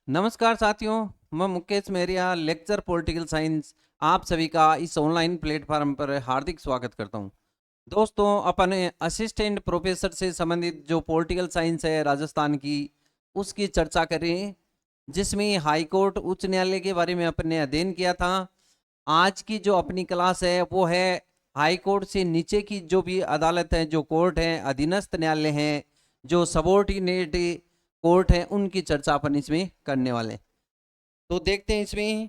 नमस्कार साथियों, मैं मुकेश मेहरिया, लेक्चर पॉलिटिकल साइंस, आप सभी का इस ऑनलाइन प्लेटफॉर्म पर हार्दिक स्वागत करता हूं। दोस्तों, अपन असिस्टेंट प्रोफेसर से संबंधित जो पॉलिटिकल साइंस है राजस्थान की, उसकी चर्चा करें, जिसमें हाई कोर्ट उच्च न्यायालय के बारे में अपन ने अध्ययन किया था। आज की जो अपनी क्लास है वो है हाई कोर्ट से नीचे की जो भी अदालत है, जो कोर्ट है, अधीनस्थ न्यायालय है, जो सबॉर्डिनेट कोर्ट है, उनकी चर्चा अपन इसमें करने वाले हैं। तो देखते हैं इसमें।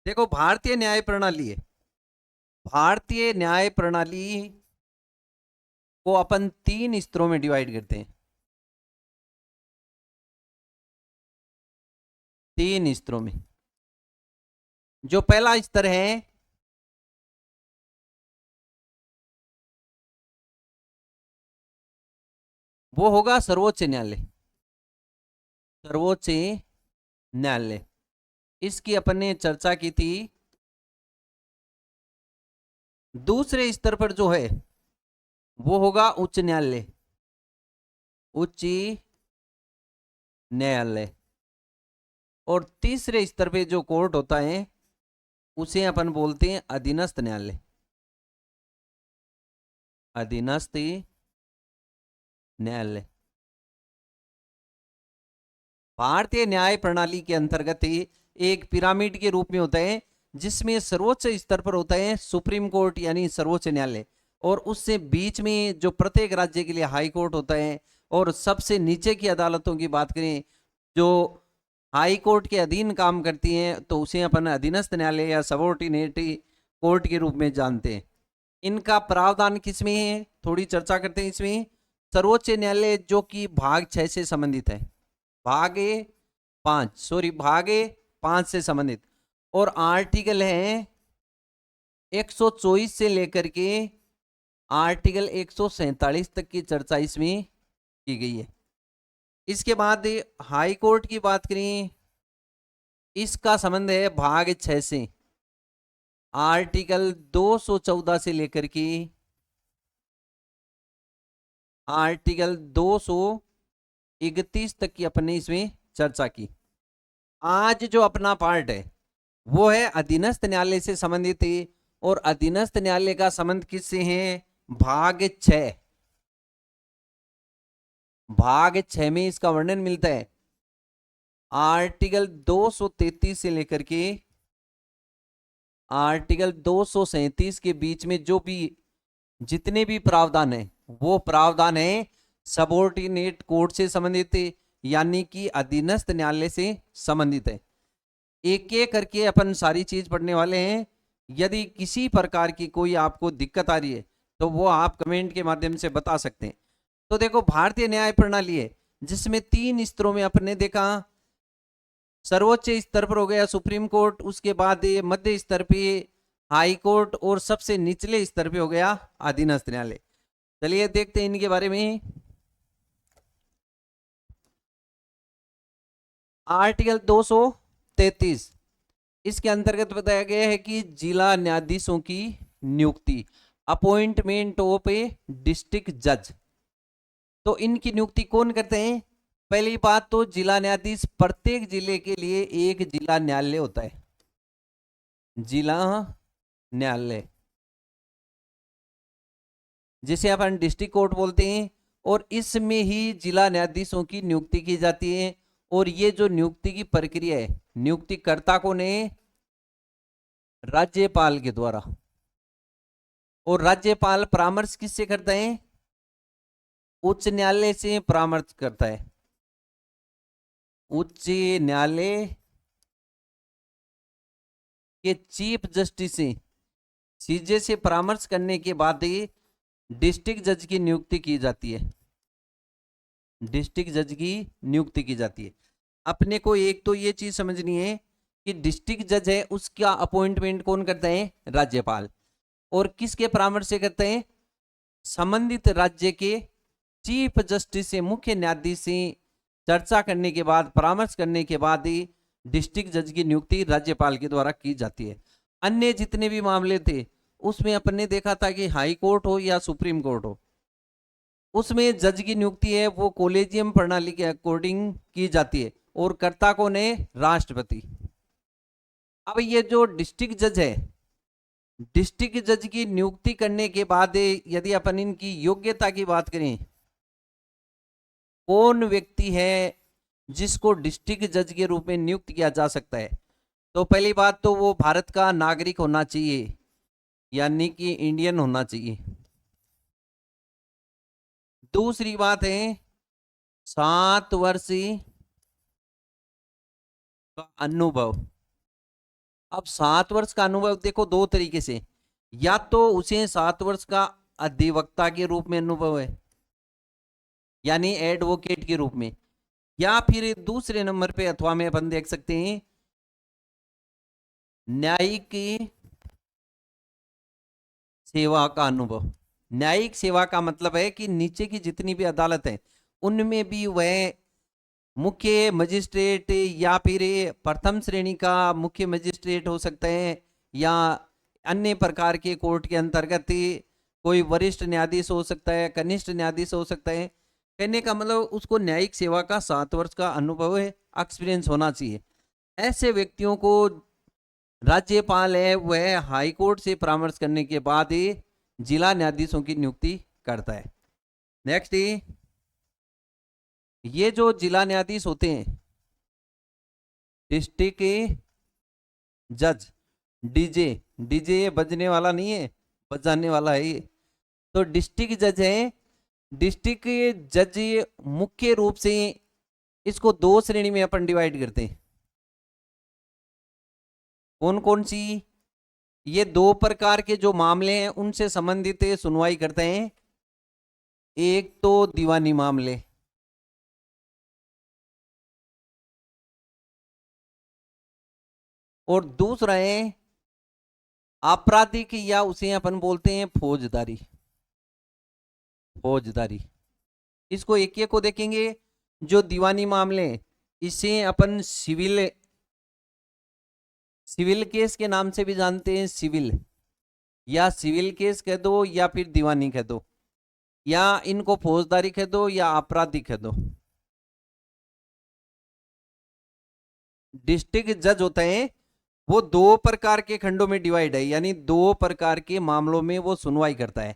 देखो, भारतीय न्याय प्रणाली है। भारतीय न्याय प्रणाली को अपन 3 स्तरों में डिवाइड करते हैं। 3 स्तरों में जो पहला स्तर है वो होगा सर्वोच्च न्यायालय। सर्वोच्च न्यायालय, इसकी अपन ने चर्चा की थी। दूसरे स्तर पर जो है वो होगा उच्च न्यायालय। उच्च न्यायालय। और तीसरे स्तर पे जो कोर्ट होता है उसे अपन बोलते हैं अधीनस्थ न्यायालय। अधीनस्थ न्यायालय। भारतीय न्याय प्रणाली के अंतर्गत एक पिरामिड के रूप में होता है, जिसमें सर्वोच्च स्तर पर होता है सुप्रीम कोर्ट यानी सर्वोच्च न्यायालय, और उससे बीच में जो प्रत्येक राज्य के लिए हाई कोर्ट होता है, और सबसे नीचे की अदालतों की बात करें जो हाई कोर्ट के अधीन काम करती हैं तो उसे अपन अधीनस्थ न्यायालय या सबॉर्डिनेट कोर्ट के रूप में जानते हैं। इनका प्रावधान किसमें है, थोड़ी चर्चा करते हैं इसमें। सर्वोच्च न्यायालय जो कि भाग 6 से संबंधित है, भाग 5 से संबंधित, और आर्टिकल है 124 से लेकर के आर्टिकल 147 तक की चर्चा इसमें की गई है। इसके बाद हाई कोर्ट की बात करें, इसका संबंध है भाग 6 से, आर्टिकल 214 से लेकर के आर्टिकल 231 तक की अपने इसमें चर्चा की। आज जो अपना पार्ट है वो है अधीनस्थ न्यायालय से संबंधित है, और अधीनस्थ न्यायालय का संबंध किससे है? भाग 6। भाग 6 में इसका वर्णन मिलता है आर्टिकल 233 से लेकर के आर्टिकल 237 के बीच में जो भी जितने भी प्रावधान है वो प्रावधान है सबॉर्डिनेट कोर्ट से संबंधित है, यानी कि अधीनस्थ न्यायालय से संबंधित है। एक एक करके अपन सारी चीज पढ़ने वाले हैं। यदि किसी प्रकार की कोई आपको दिक्कत आ रही है तो वो आप कमेंट के माध्यम से बता सकते हैं। तो देखो, भारतीय न्याय प्रणाली है जिसमें 3 स्तरों में अपन ने देखा। सर्वोच्च स्तर पर हो गया सुप्रीम कोर्ट, उसके बाद ये मध्य स्तर पे हाई कोर्ट, और सबसे निचले स्तर पे हो गया अधीनस्थ न्यायालय। चलिए देखते हैं इनके बारे में। आर्टिकल 233 इसके अंतर्गत बताया गया है कि जिला न्यायाधीशों की नियुक्ति, अपॉइंटमेंट ऑफ ए डिस्ट्रिक्ट जज। तो इनकी नियुक्ति कौन करते हैं? पहली बात तो जिला न्यायाधीश, प्रत्येक जिले के लिए एक जिला न्यायालय होता है, जिला न्यायालय, जिसे अपन डिस्ट्रिक्ट कोर्ट बोलते हैं, और इसमें ही जिला न्यायाधीशों की नियुक्ति की जाती है। और ये जो नियुक्ति की प्रक्रिया है, नियुक्तिकर्ता को ने राज्यपाल के द्वारा, और राज्यपाल परामर्श किससे करता है? उच्च न्यायालय से परामर्श करता है। उच्च न्यायालय के चीफ जस्टिस से, सीजे से परामर्श करने के बाद ही डिस्ट्रिक्ट जज की नियुक्ति की जाती है। डिस्ट्रिक्ट जज की नियुक्ति की जाती है। अपने को एक तो ये चीज समझनी है कि डिस्ट्रिक्ट जज है उसका अपॉइंटमेंट कौन करता है? राज्यपाल। और किसके परामर्श से करते हैं? संबंधित राज्य के चीफ जस्टिस से, मुख्य न्यायाधीश से चर्चा करने के बाद, परामर्श करने के बाद ही डिस्ट्रिक्ट जज की नियुक्ति राज्यपाल के द्वारा की जाती है। अन्य जितने भी मामले थे उसमें अपन ने देखा था कि हाई कोर्ट हो या सुप्रीम कोर्ट हो, उसमें जज की नियुक्ति है वो कोलेजियम प्रणाली के अकॉर्डिंग की जाती है और कर्ता कौन है, राष्ट्रपति। अब ये जो डिस्ट्रिक्ट जज है, डिस्ट्रिक्ट जज की नियुक्ति करने के बाद यदि अपन इनकी योग्यता की बात करें, कौन व्यक्ति है जिसको डिस्ट्रिक्ट जज के रूप में नियुक्त किया जा सकता है, तो पहली बात तो वो भारत का नागरिक होना चाहिए, यानी कि इंडियन होना चाहिए। दूसरी बात है 7 वर्ष का अनुभव। अब 7 वर्ष का अनुभव देखो दो तरीके से, या तो उसे 7 वर्ष का अधिवक्ता के रूप में अनुभव है, यानी एडवोकेट के रूप में, या फिर दूसरे नंबर पे अथवा में अपन देख सकते हैं न्यायिक सेवा का अनुभव। न्यायिक सेवा का मतलब है कि नीचे की जितनी भी अदालत है उनमें भी वह मुख्य मजिस्ट्रेट या फिर प्रथम श्रेणी का मुख्य मजिस्ट्रेट हो सकते हैं, या अन्य प्रकार के कोर्ट के अंतर्गत कोई वरिष्ठ न्यायाधीश हो सकता है, कनिष्ठ न्यायाधीश हो सकता है। कहने का मतलब उसको न्यायिक सेवा का 7 वर्ष का अनुभव है, एक्सपीरियंस होना चाहिए। ऐसे व्यक्तियों को राज्यपाल है वह हाई कोर्ट से परामर्श करने के बाद ही जिला न्यायाधीशों की नियुक्ति करता है। नेक्स्ट, ये जो जिला न्यायाधीश होते हैं, डिस्ट्रिक्ट जज, डीजे, डीजे ये बजने वाला नहीं है, बजाने वाला है ये। तो डिस्ट्रिक्ट जज है, डिस्ट्रिक्ट जज मुख्य रूप से इसको 2 श्रेणी में अपन डिवाइड करते हैं। कौन कौन सी? ये 2 प्रकार के जो मामले हैं उनसे संबंधित सुनवाई करते हैं। एक तो दीवानी मामले, और दूसरा है आपराधिक, या उसे अपन बोलते हैं फौजदारी। फौजदारी, इसको एक एक को देखेंगे। जो दीवानी मामले इसे अपन सिविल, सिविल केस के नाम से भी जानते हैं, सिविल या सिविल केस कह दो या फिर दीवानी कह दो, या इनको फौजदारी कह दो या आपराधिक कह दो। डिस्ट्रिक्ट जज होते हैं वो 2 प्रकार के खंडों में डिवाइड है, यानी 2 प्रकार के मामलों में वो सुनवाई करता है,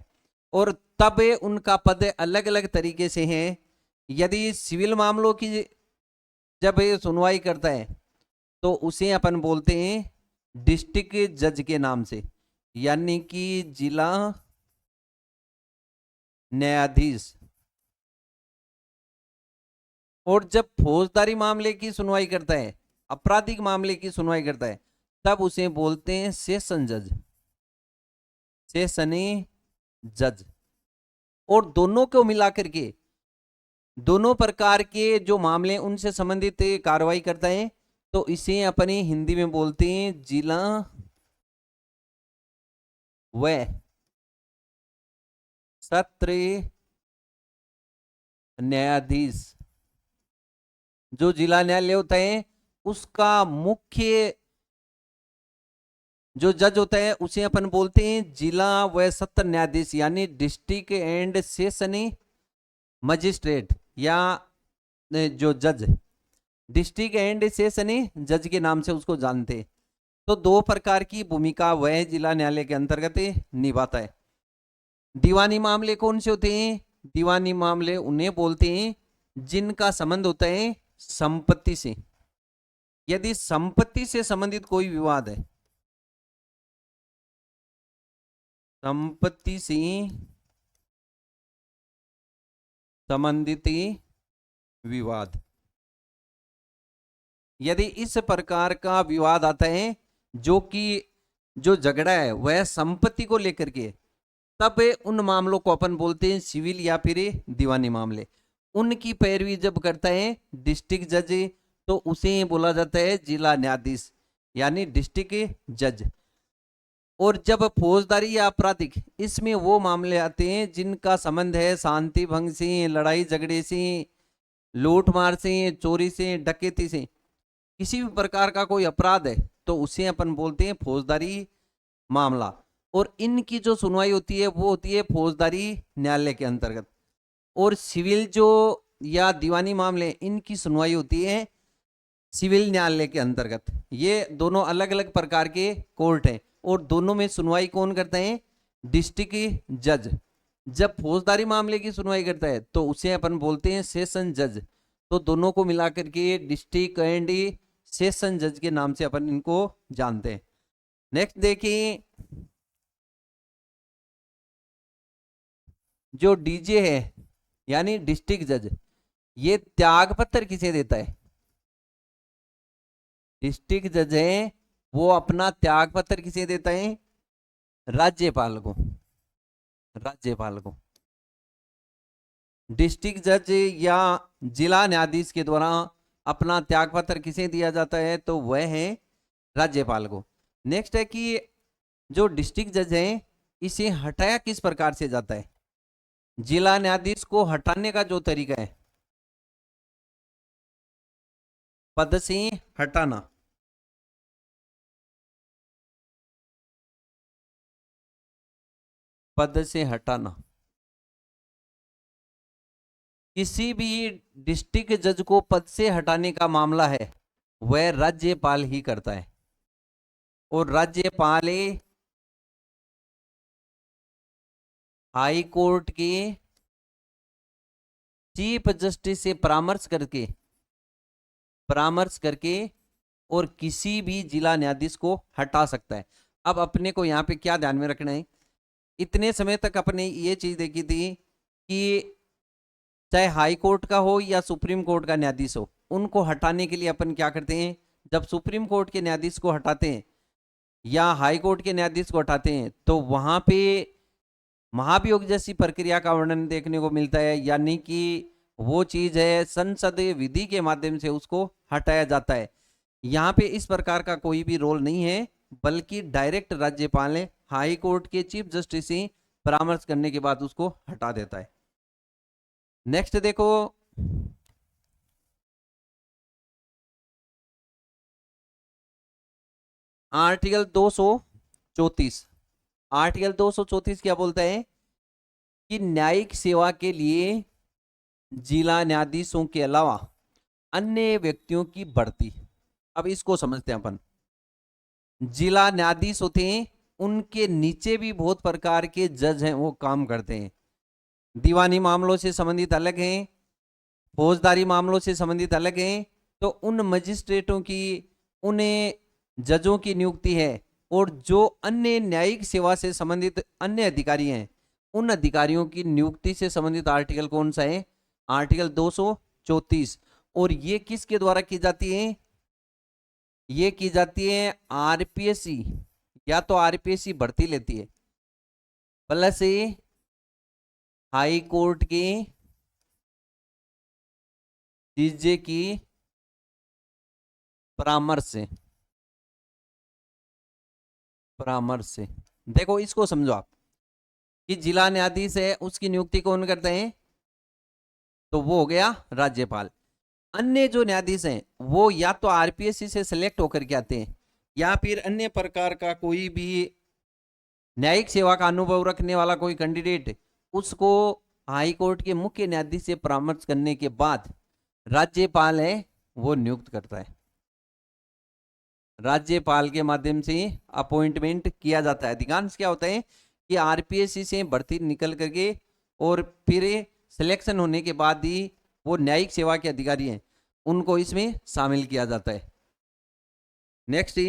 और तब उनका पद अलग अलग तरीके से है। यदि सिविल मामलों की जब ये सुनवाई करता है तो उसे अपन बोलते हैं डिस्ट्रिक्ट जज के नाम से, यानी कि जिला न्यायाधीश। और जब फौजदारी मामले की सुनवाई करता है, आपराधिक मामले की सुनवाई करता है, तब उसे बोलते हैं सेशन जज, सेशनी जज। और दोनों को मिलाकर के दोनों प्रकार के जो मामले उनसे संबंधित कार्रवाई करता है, तो इसे अपनी हिंदी में बोलते हैं जिला व सत्र न्यायाधीश। जो जिला न्यायालय होता है उसका मुख्य जो जज होता है उसे अपन बोलते हैं जिला व सत्र न्यायाधीश, यानी डिस्ट्रिक्ट एंड सेशनी मजिस्ट्रेट, या जो जज डिस्ट्रिक्ट एंड सेशनी जज के नाम से उसको जानते हैं। तो 2 प्रकार की भूमिका वह जिला न्यायालय के अंतर्गत निभाता है। दीवानी मामले कौन से होते हैं? दीवानी मामले उन्हें बोलते हैं जिनका संबंध होता है संपत्ति से। यदि संपत्ति से संबंधित कोई विवाद है, संपत्ति से संबंधित विवाद, यदि इस प्रकार का विवाद आता है जो कि जो झगड़ा है वह संपत्ति को लेकर के, तब उन मामलों को अपन बोलते हैं सिविल या फिर दीवानी मामले। उनकी पैरवी जब करता है डिस्ट्रिक्ट जज, तो उसे बोला जाता है जिला न्यायाधीश, यानी डिस्ट्रिक्ट जज। और जब फौजदारी या आपराधिक, इसमें वो मामले आते हैं जिनका संबंध है शांति भंग से, लड़ाई झगड़े से, लूट मार से, चोरी से, डकैती से, किसी भी प्रकार का कोई अपराध है तो उसे अपन बोलते हैं फौजदारी मामला। और इनकी जो सुनवाई होती है वो होती है फौजदारी न्यायालय के अंतर्गत। और सिविल जो या दीवानी मामले इनकी सुनवाई होती है सिविल न्यायालय के अंतर्गत। ये दोनों अलग अलग प्रकार के कोर्ट हैं और दोनों में सुनवाई कौन करते हैं? डिस्ट्रिक्ट जज। जब फौजदारी मामले की सुनवाई करता है तो उसे अपन बोलते हैं सेशन जज। तो दोनों को मिलाकर के डिस्ट्रिक्ट एंड सेशन जज के नाम से अपन इनको जानते हैं। नेक्स्ट देखिए, जो डीजे है यानी डिस्ट्रिक्ट जज, ये त्याग पत्र किसे देता है? डिस्ट्रिक्ट जज है वो अपना त्याग पत्र किसे देता है? राज्यपाल को। राज्यपाल को। डिस्ट्रिक्ट जज या जिला न्यायाधीश के द्वारा अपना त्याग पत्र किसे दिया जाता है? तो वह है राज्यपाल को। नेक्स्ट है कि जो डिस्ट्रिक्ट जज है इसे हटाया किस प्रकार से जाता है? जिला न्यायाधीश को हटाने का जो तरीका है, पद से हटाना। पद से हटाना। किसी भी डिस्ट्रिक्ट जज को पद से हटाने का मामला है वह राज्यपाल ही करता है। और राज्यपाल हाई कोर्ट के चीफ जस्टिस से परामर्श करके और किसी भी जिला न्यायाधीश को हटा सकता है। अब अपने को यहाँ पे क्या ध्यान में रखना है, इतने समय तक अपने ये चीज देखी थी कि चाहे हाई कोर्ट का हो या सुप्रीम कोर्ट का न्यायाधीश हो, उनको हटाने के लिए अपन क्या करते हैं? जब सुप्रीम कोर्ट के न्यायाधीश को हटाते हैं या हाई कोर्ट के न्यायाधीश को हटाते हैं तो वहां पे महाभियोग जैसी प्रक्रिया का वर्णन देखने को मिलता है, यानी कि वो चीज है संसदीय विधि के माध्यम से उसको हटाया जाता है। यहाँ पे इस प्रकार का कोई भी रोल नहीं है, बल्कि डायरेक्ट राज्यपाल ने हाई कोर्ट के चीफ जस्टिस से परामर्श करने के बाद उसको हटा देता है। नेक्स्ट देखो, आर्टिकल 234। आर्टिकल 234 क्या बोलता है कि न्यायिक सेवा के लिए जिला न्यायाधीशों के अलावा अन्य व्यक्तियों की भर्ती। अब इसको समझते हैं अपन। जिला न्यायाधीश होते हैं, उनके नीचे भी बहुत प्रकार के जज हैं, वो काम करते हैं। दीवानी मामलों से संबंधित अलग हैं, फौजदारी मामलों से संबंधित अलग हैं। तो उन मजिस्ट्रेटों की, उन्हें जजों की नियुक्ति है। और जो अन्य न्यायिक सेवा से संबंधित अन्य अधिकारी हैं, उन अधिकारियों की नियुक्ति से संबंधित आर्टिकल कौन सा है? आर्टिकल 234। और ये किसके द्वारा की जाती है? ये की जाती है आरपीएससी, या तो आरपीएससी भर्ती लेती है, प्लस हाई कोर्ट के डीजे की परामर्श से। देखो इसको समझो आप कि जिला न्यायाधीश है, उसकी नियुक्ति कौन करते हैं? तो वो हो गया राज्यपाल। अन्य जो न्यायाधीश हैं वो या तो आरपीएससी से सिलेक्ट होकर के आते हैं, या फिर अन्य प्रकार का कोई भी न्यायिक सेवा का अनुभव रखने वाला कोई कैंडिडेट, उसको हाई कोर्ट के मुख्य न्यायाधीश से परामर्श करने के बाद राज्यपाल है वो नियुक्त करता है। राज्यपाल के माध्यम से अपॉइंटमेंट किया जाता है। अधिकांश क्या होता है कि आरपीएससी से भर्ती निकल करके और फिर सिलेक्शन होने के बाद ही वो न्यायिक सेवा के अधिकारी हैं, उनको इसमें शामिल किया जाता है। नेक्स्ट,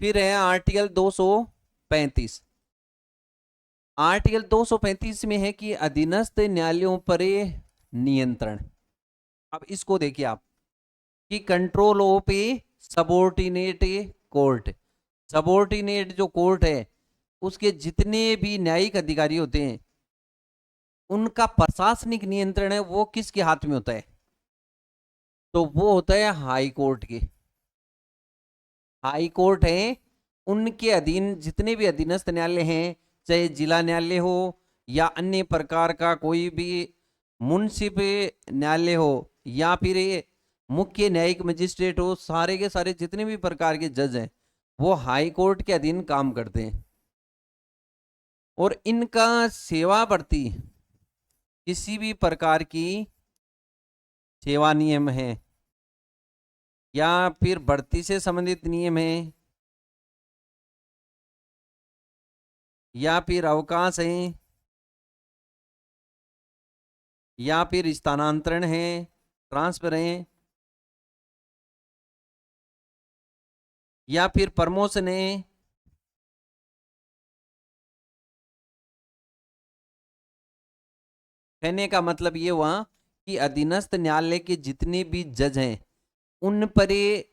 फिर है आर्टिकल 235। आर्टिकल 235 में है कि अधीनस्थ न्यायालयों पर नियंत्रण। अब इसको देखिए आप कि control of subordinate court. Subordinate जो कोर्ट है उसके जितने भी न्यायिक अधिकारी होते हैं उनका प्रशासनिक नियंत्रण है वो किसके हाथ में होता है? तो वो होता है हाई कोर्ट के। हाई कोर्ट है, उनके अधीन जितने भी अधीनस्थ न्यायालय हैं, चाहे जिला न्यायालय हो या अन्य प्रकार का कोई भी मुंसिपल न्यायालय हो या फिर मुख्य न्यायिक मजिस्ट्रेट हो, सारे के सारे जितने भी प्रकार के जज हैं वो हाई कोर्ट के अधीन काम करते हैं। और इनका सेवावर्ती किसी भी प्रकार की सेवा नियम है या फिर भर्ती से संबंधित नियम है या फिर अवकाश है या फिर स्थानांतरण है, ट्रांसफर है या फिर प्रमोशन है, कहने का मतलब ये हुआ कि अधीनस्थ न्यायालय के जितने भी जज हैं उन पर ये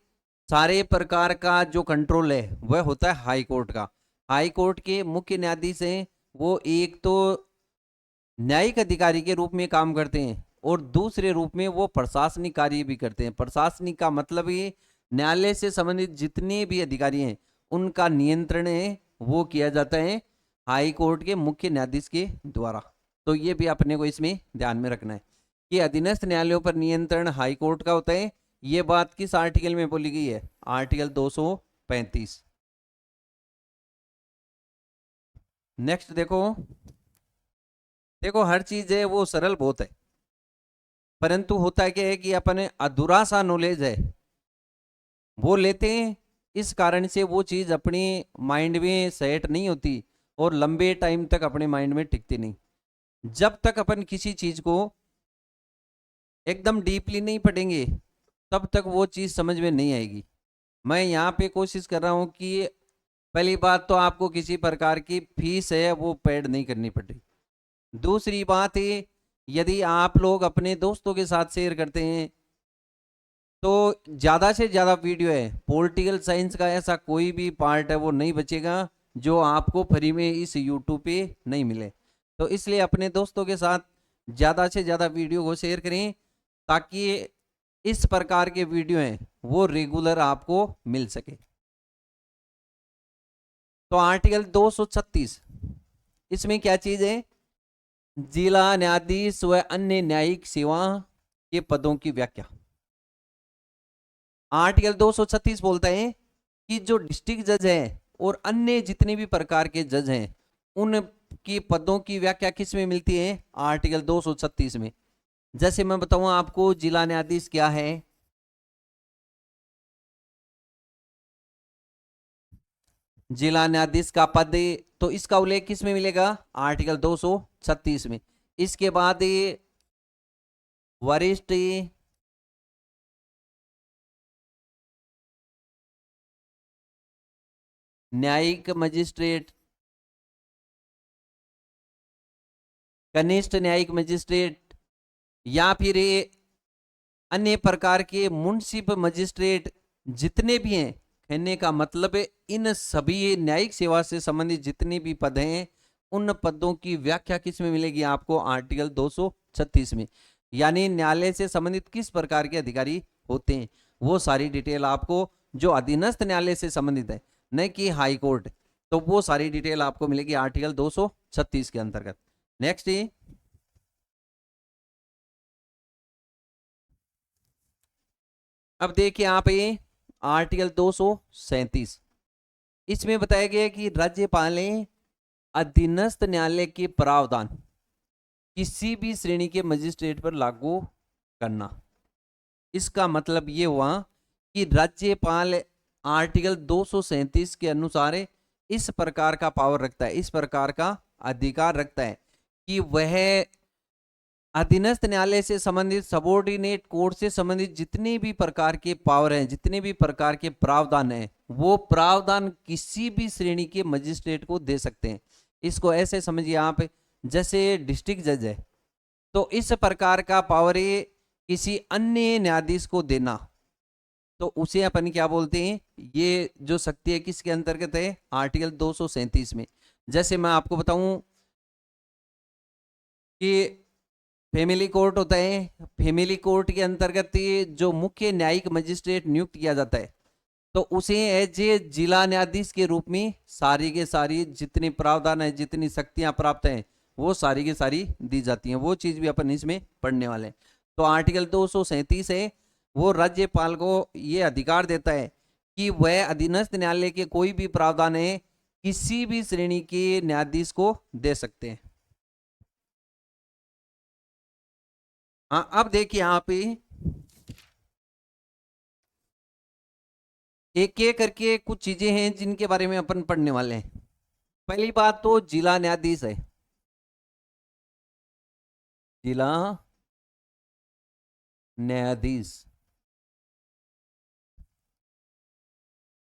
सारे प्रकार का जो कंट्रोल है वह होता है हाई कोर्ट का। हाई कोर्ट के मुख्य न्यायाधीश हैं, वो एक तो न्यायिक अधिकारी के रूप में काम करते हैं और दूसरे रूप में वो प्रशासनिक कार्य भी करते हैं। प्रशासनिक का मतलब ये न्यायालय से संबंधित जितने भी अधिकारी हैं उनका नियंत्रण है वो किया जाता है हाई कोर्ट के मुख्य न्यायाधीश के द्वारा। तो ये भी अपने को इसमें ध्यान में रखना है कि अधीनस्थ न्यायालयों पर नियंत्रण हाई कोर्ट का होता है। ये बात किस आर्टिकल में बोली गई है? आर्टिकल 235। नेक्स्ट देखो, देखो हर चीज है वो सरल बहुत है, परंतु होता क्या है कि अपने अधूरा सा नॉलेज है वो लेते हैं, इस कारण से वो चीज अपनी माइंड में सेट नहीं होती और लंबे टाइम तक अपने माइंड में टिकती नहीं। जब तक अपन किसी चीज को एकदम डीपली नहीं पढ़ेंगे तब तक वो चीज समझ में नहीं आएगी। मैं यहाँ पे कोशिश कर रहा हूँ कि पहली बात तो आपको किसी प्रकार की फीस है वो पेड नहीं करनी पड़ेगी। दूसरी बात है, यदि आप लोग अपने दोस्तों के साथ शेयर करते हैं तो ज़्यादा से ज़्यादा वीडियो है, पॉलिटिकल साइंस का ऐसा कोई भी पार्ट है वो नहीं बचेगा जो आपको फ्री में इस यूट्यूब पे नहीं मिले। तो इसलिए अपने दोस्तों के साथ ज़्यादा से ज़्यादा वीडियो को शेयर करें ताकि इस प्रकार के वीडियो हैं वो रेगुलर आपको मिल सके। तो आर्टिकल 236 इसमें क्या चीज है? जिला न्यायाधीश व अन्य न्यायिक सेवा के पदों की व्याख्या। आर्टिकल 236 बोलता है कि जो डिस्ट्रिक्ट जज है और अन्य जितने भी प्रकार के जज हैं उनकी पदों की व्याख्या किस में मिलती है? आर्टिकल 236 में। जैसे मैं बताऊं आपको जिला न्यायाधीश क्या है, जिला न्यायाधीश का पद, तो इसका उल्लेख किस में मिलेगा? आर्टिकल 236 में। इसके बाद ये वरिष्ठ न्यायिक मजिस्ट्रेट, कनिष्ठ न्यायिक मजिस्ट्रेट या फिर ये अन्य प्रकार के मुंसिफ मजिस्ट्रेट जितने भी हैं, कहने का मतलब है इन सभी न्यायिक सेवा से संबंधित जितने भी पद हैं उन पदों की व्याख्या किस में मिलेगी आपको? आर्टिकल 236 में। यानी न्यायालय से संबंधित किस प्रकार के अधिकारी होते हैं वो सारी डिटेल आपको, जो अधीनस्थ न्यायालय से संबंधित है न कि हाई कोर्ट, तो वो सारी डिटेल आपको मिलेगी आर्टिकल 236 के अंतर्गत। नेक्स्ट, अब देखिए आप ये आर्टिकल 237 इसमें बताया गया कि राज्यपाल ने अधीनस्थ न्यायालय के प्रावधान किसी भी श्रेणी के मजिस्ट्रेट पर लागू करना। इसका मतलब ये हुआ कि राज्यपाल आर्टिकल 237 के अनुसार इस प्रकार का पावर रखता है, इस प्रकार का अधिकार रखता है कि वह अधीनस्थ न्यायालय से संबंधित सबॉर्डिनेट कोर्ट से संबंधित जितने भी प्रकार के पावर हैं, जितने भी प्रकार के प्रावधान हैं, वो प्रावधान किसी भी श्रेणी के मजिस्ट्रेट को दे सकते हैं। इसको ऐसे समझिए आप, जैसे डिस्ट्रिक्ट जज है तो इस प्रकार का पावर है किसी अन्य न्यायाधीश को देना, तो उसे अपन क्या बोलते हैं? ये जो शक्ति है किसके अंतर्गत है? आर्टिकल 237 में। जैसे मैं आपको बताऊं कि फैमिली कोर्ट होता है, फैमिली कोर्ट के अंतर्गत जो मुख्य न्यायिक मजिस्ट्रेट नियुक्त किया जाता है तो उसे एज ए जिला न्यायाधीश के रूप में सारी के सारी जितनी प्रावधान है, जितनी शक्तियां प्राप्त हैं वो सारी की सारी दी जाती हैं। वो चीज भी अपन इसमें पढ़ने वाले हैं। तो आर्टिकल 237 है वो राज्यपाल को ये अधिकार देता है कि वह अधीनस्थ न्यायालय के कोई भी प्रावधान है किसी भी श्रेणी के न्यायाधीश को दे सकते हैं। हाँ, अब देखिए यहाँ पे एक एक करके कुछ चीजें हैं जिनके बारे में अपन पढ़ने वाले हैं। पहली बात तो जिला न्यायाधीश है। जिला न्यायाधीश,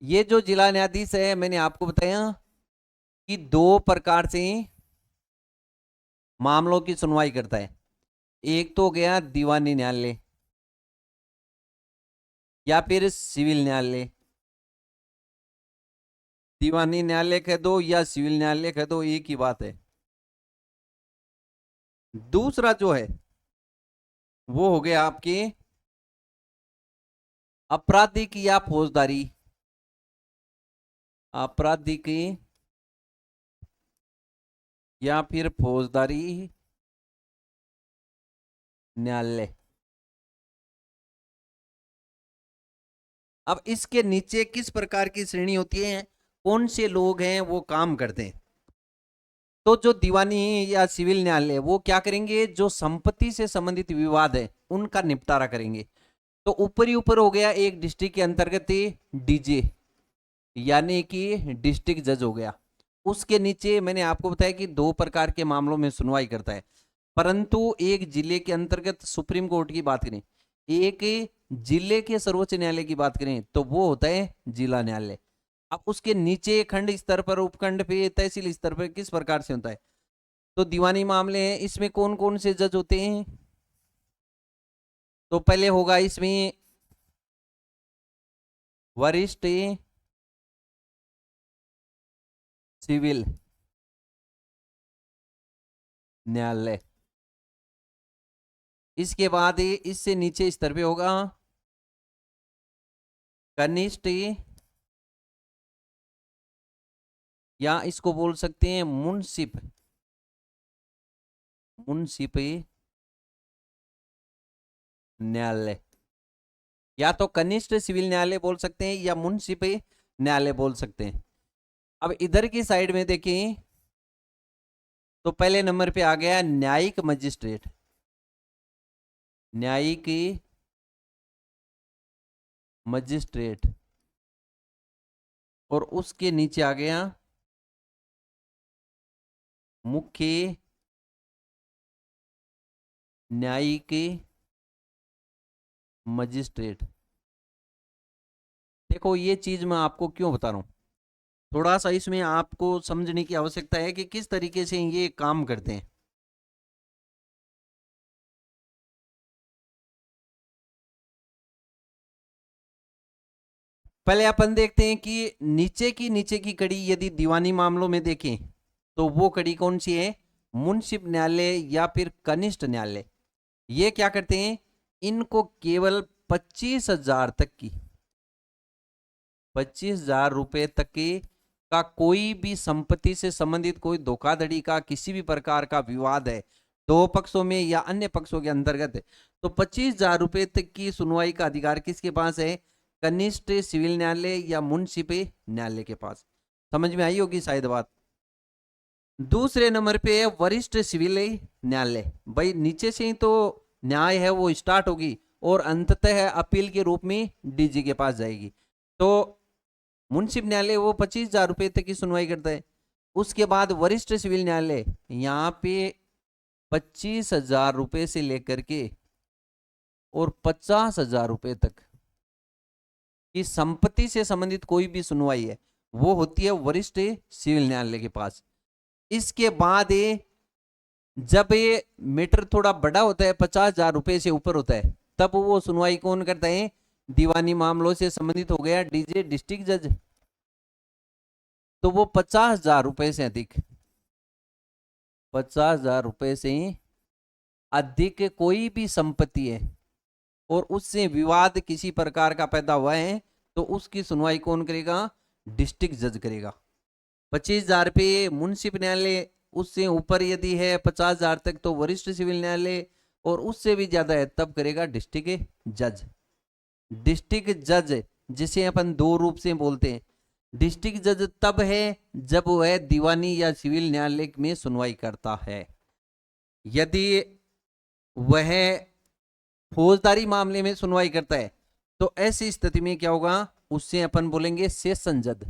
ये जो जिला न्यायाधीश है मैंने आपको बताया कि दो प्रकार से मामलों की सुनवाई करता है। एक तो हो गया दीवानी न्यायालय या फिर सिविल न्यायालय। दीवानी न्यायालय कह दो या सिविल न्यायालय कह दो, एक ही बात है। दूसरा जो है वो हो गया आपके आपराधिक या फौजदारी, आपराधिक या फिर फौजदारी न्यायालय। अब इसके नीचे किस प्रकार की श्रेणी होती है, कौन से लोग हैं वो काम करते हैं। तो जो दीवानी या सिविल न्यायालय वो क्या करेंगे, जो संपत्ति से संबंधित विवाद है उनका निपटारा करेंगे। तो ऊपर ही ऊपर हो गया एक डिस्ट्रिक्ट के अंतर्गत डीजे यानी कि डिस्ट्रिक्ट जज हो गया। उसके नीचे मैंने आपको बताया कि दो प्रकार के मामलों में सुनवाई करता है। परंतु एक जिले के अंतर्गत सुप्रीम कोर्ट की बात करें, एक जिले के सर्वोच्च न्यायालय की बात करें तो वो होता है जिला न्यायालय। अब उसके नीचे खंड स्तर पर, उपखंड पे, तहसील स्तर पर किस प्रकार से होता है। तो दीवानी मामले हैं, इसमें कौन कौन से जज होते हैं। तो पहले होगा इसमें वरिष्ठ सिविल न्यायालय। इसके बाद इससे नीचे स्तर पे होगा कनिष्ठ, या इसको बोल सकते हैं मुंसिप, मुंसिप न्यायालय। या तो कनिष्ठ सिविल न्यायालय बोल सकते हैं या मुंसिप न्यायालय बोल सकते हैं। अब इधर की साइड में देखें तो पहले नंबर पे आ गया न्यायिक मजिस्ट्रेट, न्यायिक मजिस्ट्रेट। और उसके नीचे आ गया मुख्य न्यायिक मजिस्ट्रेट। देखो ये चीज मैं आपको क्यों बता रहा हूं, थोड़ा सा इसमें आपको समझने की आवश्यकता है कि किस तरीके से ये काम करते हैं। पहले अपन देखते हैं कि नीचे की कड़ी यदि दीवानी मामलों में देखें तो वो कड़ी कौन सी है, मुंसिफ न्यायालय या फिर कनिष्ठ न्यायालय। ये क्या करते हैं, इनको केवल 25,000 तक की, 25,000 रुपए तक के का कोई भी संपत्ति से संबंधित कोई धोखाधड़ी का किसी भी प्रकार का विवाद है, दो पक्षों में या अन्य पक्षों के अंतर्गत है, तो 25,000 रुपए तक की सुनवाई का अधिकार किसके पास है, कनिष्ठ सिविल न्यायालय या मुंसिफ न्यायालय के पास। समझ में आई होगी शायद बात। दूसरे नंबर पे है वरिष्ठ सिविल न्यायालय। भाई नीचे से ही तो न्याय है वो स्टार्ट होगी और अंततः अपील के रूप में डीजी के पास जाएगी। तो मुंसिफ न्यायालय वो 25,000 रुपए तक की सुनवाई करता है। उसके बाद वरिष्ठ सिविल न्यायालय यहाँ पे 25,000 रुपए से लेकर के और 50,000 रुपए तक की संपत्ति से संबंधित कोई भी सुनवाई है वो होती है वरिष्ठ सिविल न्यायालय के पास। इसके बाद जब ये मैटर थोड़ा बड़ा होता है, 50,000 रुपए से ऊपर होता है, तब वो सुनवाई कौन करता है, दीवानी मामलों से संबंधित हो गया डीजे डिस्ट्रिक्ट जज। तो वो 50,000 रुपए से अधिक, 50,000 रुपए से अधिक कोई भी संपत्ति है और उससे विवाद किसी प्रकार का पैदा हुआ है तो उसकी सुनवाई कौन करेगा, डिस्ट्रिक्ट जज करेगा। 25,000 पे मुंसिफ न्यायालय, उससे ऊपर यदि है 50,000 तक तो वरिष्ठ सिविल न्यायालय, और उससे भी ज्यादा है तब करेगा डिस्ट्रिक्ट जज। डिस्ट्रिक्ट जज जिसे अपन दो रूप से बोलते हैं, डिस्ट्रिक्ट जज तब है जब वह दीवानी या सिविल न्यायालय में सुनवाई करता है। यदि वह फौजदारी मामले में सुनवाई करता है तो ऐसी स्थिति में क्या होगा, उससे अपन बोलेंगे सेशन जज,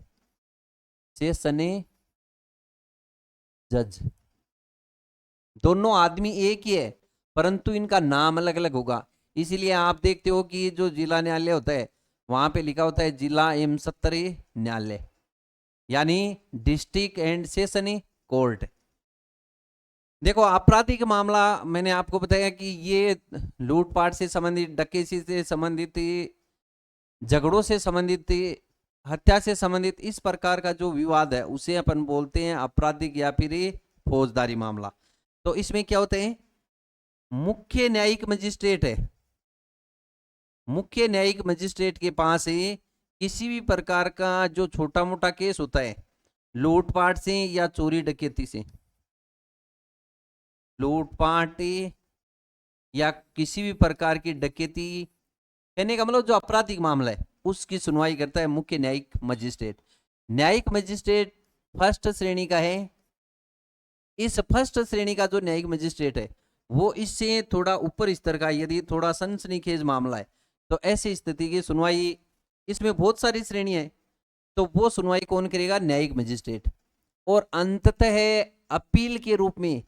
सेशने जज। दोनों आदमी एक ही है परंतु इनका नाम अलग अलग होगा। इसीलिए आप देखते हो कि जो जिला न्यायालय होता है वहां पे लिखा होता है जिला एवं सत्र न्यायालय, यानी डिस्ट्रिक्ट एंड सेशन कोर्ट। देखो आपराधिक मामला मैंने आपको बताया कि ये लूटपाट से संबंधित, डकैती से संबंधित, झगड़ों से संबंधित, हत्या से संबंधित इस प्रकार का जो विवाद है उसे अपन बोलते हैं आपराधिक या फिर फौजदारी मामला। तो इसमें क्या होते हैं, मुख्य न्यायिक मजिस्ट्रेट है, मुख्य न्यायिक मजिस्ट्रेट के पास किसी भी प्रकार का जो छोटा मोटा केस होता है लूटपाट से या चोरी डकैती से, लूटपाट या किसी भी प्रकार की डकैती, कहने का मतलब जो आपराधिक मामला है उसकी सुनवाई करता है मुख्य न्यायिक मजिस्ट्रेट। न्यायिक मजिस्ट्रेट फर्स्ट श्रेणी का है। इस फर्स्ट श्रेणी का जो न्यायिक मजिस्ट्रेट है वो इससे थोड़ा ऊपर स्तर का, यदि थोड़ा सनसनीखेज मामला है तो ऐसी स्थिति की सुनवाई, इसमें बहुत सारी श्रेणी है, तो वो सुनवाई कौन करेगा, न्यायिक मजिस्ट्रेट। और अंततः अपील के रूप में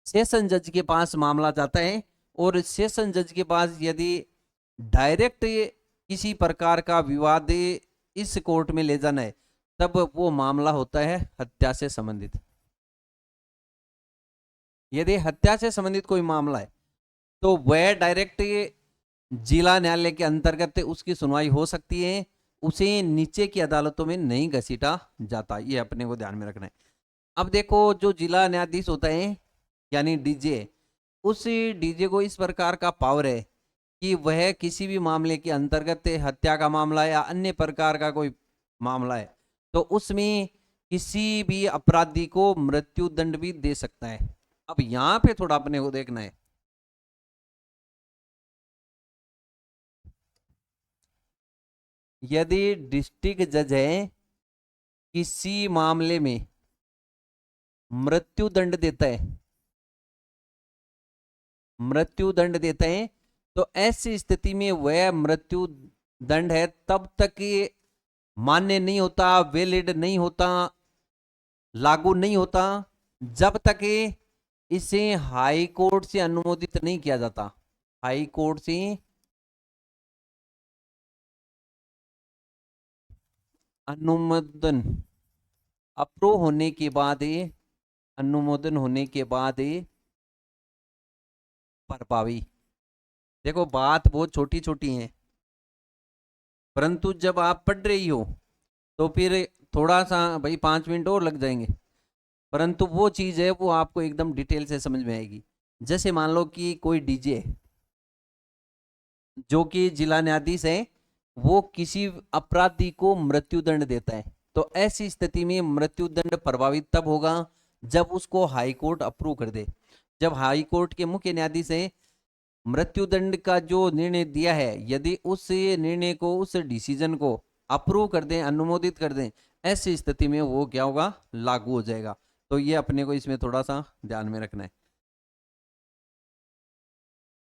सेशन जज के पास मामला जाता है और सेशन जज के पास यदि डायरेक्ट किसी प्रकार का विवाद इस कोर्ट में ले जाना है तब वो मामला होता है हत्या से संबंधित। यदि हत्या से संबंधित कोई मामला है तो वह डायरेक्ट जिला न्यायालय के अंतर्गत उसकी सुनवाई हो सकती है, उसे नीचे की अदालतों में नहीं घसीटा जाता, ये अपने को ध्यान में रखना है। अब देखो जो जिला न्यायाधीश होता है यानी डीजे, उस डीजे को इस प्रकार का पावर है कि वह किसी भी मामले के अंतर्गत, हत्या का मामला या अन्य प्रकार का कोई मामला है तो उसमें किसी भी अपराधी को मृत्यु दंड भी दे सकता है। अब यहां पे थोड़ा अपने को देखना है, यदि डिस्ट्रिक्ट जज है किसी मामले में मृत्यु दंड देता है, मृत्यु दंड देता है तो ऐसी स्थिति में वह मृत्यु दंड है तब तक ये मान्य नहीं होता, वैलिड नहीं होता, लागू नहीं होता जब तक इसे हाई कोर्ट से अनुमोदित नहीं किया जाता। हाई कोर्ट से अनुमोदन, अप्रूव होने के बाद, अनुमोदन होने के बाद प्रभावी। देखो बात बहुत छोटी छोटी है परंतु जब आप पढ़ रही हो तो फिर थोड़ा सा भाई 5 मिनट और लग जाएंगे, परंतु वो चीज है वो आपको एकदम डिटेल से समझ में आएगी। जैसे मान लो कि कोई डीजे है जो कि जिला न्यायाधीश है, वो किसी अपराधी को मृत्युदंड देता है तो ऐसी स्थिति में मृत्युदंड प्रभावित तब होगा जब उसको हाई कोर्ट अप्रूव कर दे। जब हाई कोर्ट के मुख्य न्यायाधीश है मृत्युदंड का जो निर्णय दिया है, यदि उस निर्णय को, उस डिसीजन को अप्रूव कर दें, अनुमोदित कर दें, ऐसी स्थिति में वो क्या होगा, लागू हो जाएगा। तो ये अपने को इसमें थोड़ा सा ध्यान में रखना है।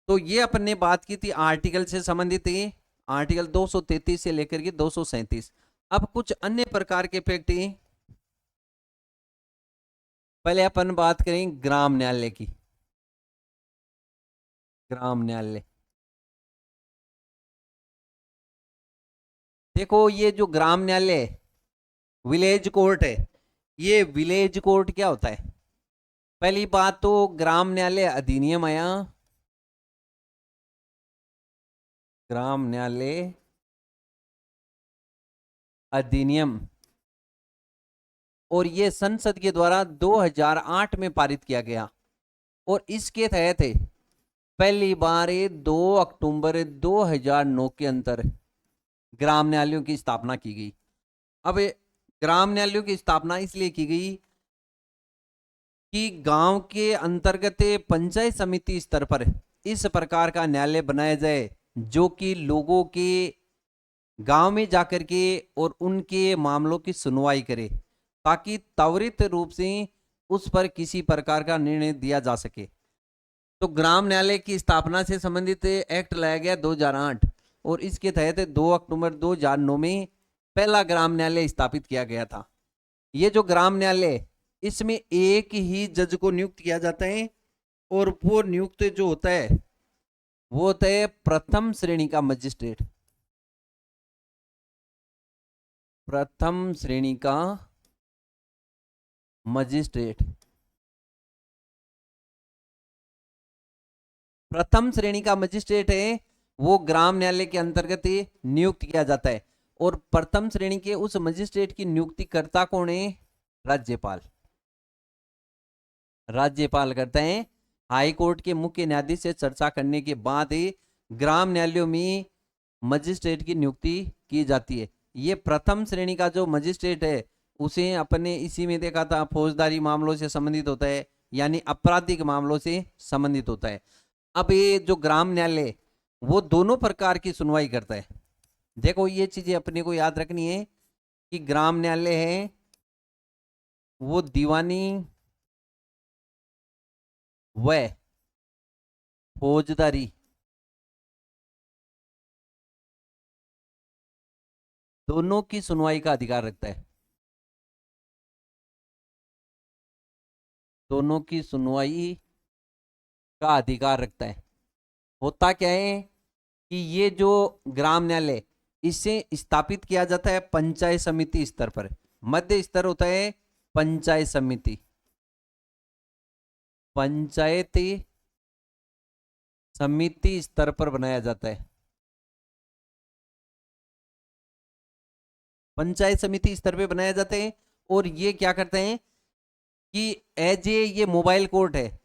तो ये अपन ने बात की थी आर्टिकल से संबंधित, आर्टिकल 233 से लेकर के 237। अब कुछ अन्य प्रकार के फैक्ट, पहले अपन बात करें ग्राम न्यायालय की। ग्राम न्यायालय, देखो ये जो ग्राम न्यायालय विलेज कोर्ट है, ये विलेज कोर्ट क्या होता है, पहली बात तो ग्राम न्यायालय अधिनियम आया, ग्राम न्यायालय अधिनियम, और ये संसद के द्वारा 2008 में पारित किया गया और इसके तहत पहली बार 2 अक्टूबर 2009 के अंदर ग्राम न्यायालयों की स्थापना की गई। अब ग्राम न्यायालयों की स्थापना इसलिए की गई कि गांव के अंतर्गत पंचायत समिति स्तर पर इस प्रकार का न्यायालय बनाया जाए जो कि लोगों के गांव में जाकर के और उनके मामलों की सुनवाई करे, ताकि त्वरित रूप से उस पर किसी प्रकार का निर्णय दिया जा सके। तो ग्राम न्यायालय की स्थापना से संबंधित एक्ट लाया गया 2008, और इसके तहत 2 अक्टूबर 2009 में पहला ग्राम न्यायालय स्थापित किया गया था। ये जो ग्राम न्यायालय, इसमें एक ही जज को नियुक्त किया जाता है, और वो नियुक्त जो होता है वो होता है प्रथम श्रेणी का मजिस्ट्रेट। प्रथम श्रेणी का मजिस्ट्रेट। प्रथम श्रेणी का मजिस्ट्रेट है वो ग्राम न्यायालय के अंतर्गत नियुक्त किया जाता है, और प्रथम श्रेणी के उस मजिस्ट्रेट की नियुक्ति करता कौन है? राज्यपाल। राज्यपाल करते हैं। हाई कोर्ट के मुख्य न्यायाधीश से चर्चा करने के बाद ही ग्राम न्यायालयों में मजिस्ट्रेट की नियुक्ति की जाती है। ये प्रथम श्रेणी का जो मजिस्ट्रेट है उसे अपने इसी में देखा था, फौजदारी मामलों से संबंधित होता है, यानी आपराधिक मामलों से संबंधित होता है। अब ये जो ग्राम न्यायालय वो दोनों प्रकार की सुनवाई करता है। देखो ये चीजें अपने को याद रखनी है कि ग्राम न्यायालय है वो दीवानी व फौजदारी दोनों की सुनवाई का अधिकार रखता है। दोनों की सुनवाई का अधिकार रखता है। होता क्या है कि ये जो ग्राम न्यायालय, इसे स्थापित किया जाता है पंचायत समिति स्तर पर। मध्य स्तर होता है पंचायत समिति। पंचायती समिति स्तर पर बनाया जाता है। पंचायत समिति स्तर पे बनाया जाता है, और ये क्या करते हैं कि एज ए ये मोबाइल कोर्ट है,